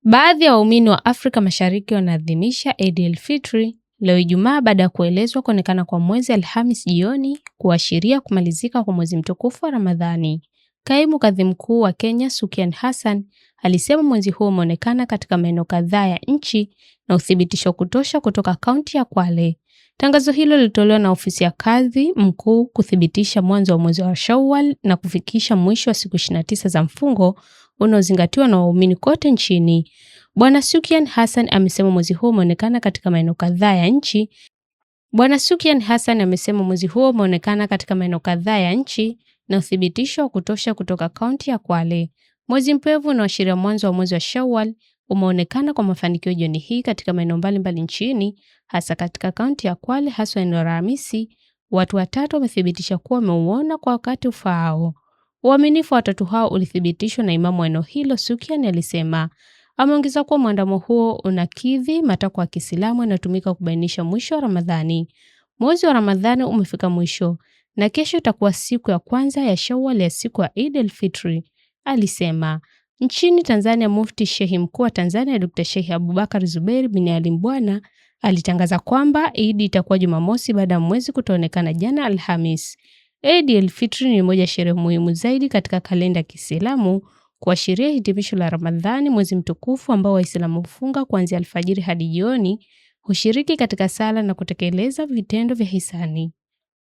Baadhi ya waumini wa Afrika Mashariki wanaadhimisha Eid al-Fitr leo Ijumaa baada ya kuelezwa kuonekana kwa mwezi Alhamisi jioni kuashiria kumalizika kwa mwezi mtukufu wa Ramadhani. Kaimu Kadhi Mkuu wa Kenya, Sukian Hassan, alisema mwezi huo umeonekana katika maeneo kadhaa ya nchi na uthibitisho kutosha kutoka kaunti ya Kwale. Tangazo hilo lilitolewa na ofisi ya Kadhi Mkuu kuthibitisha mwanzo wa mwezi wa Shawwal na kufikisha mwisho wa siku 29 za mfungo unaozingatiwa na waumini kote nchini. Bwana Sukian Hassan amesema mwezi huo umeonekana katika maeneo kadhaa ya nchi. Na uthibitisho wa kutosha kutoka kaunti ya Kwale. Mwezi mpevu unaoashiria mwanzo wa mwezi wa Shawwal umeonekana kwa mafanikio jioni hii katika maeneo mbalimbali nchini, hasa katika kaunti ya Kwale, hasa eneo la Hamisi. Watu watatu wamethibitisha kuwa wameuona kwa wakati ufaao. Uaminifu wa watatu hao ulithibitishwa na imamu wa eneo hilo, Sukian alisema. Ameongeza kuwa mwandamo huo unakidhi matakwa ya Kiislamu yanayotumika kubainisha mwisho wa Ramadhani. Mwezi wa Ramadhani umefika mwisho na kesho itakuwa siku ya kwanza ya Shawwal ya siku ya Eid al-Fitr, alisema. Nchini Tanzania, Mufti Sheikh Mkuu wa Tanzania Dr. Sheikh Abubakar Zubeir bin Ali Mbwana alitangaza kwamba Eid itakuwa Jumamosi baada ya mwezi kutoonekana jana Alhamis. Eid al-Fitr ni moja ya sherehe muhimu zaidi katika kalenda ya Kiislamu kuashiria hitimisho la Ramadhani, mwezi mtukufu ambao Waislamu hufunga kuanzia alfajiri hadi jioni, hushiriki katika sala na kutekeleza vitendo vya hisani.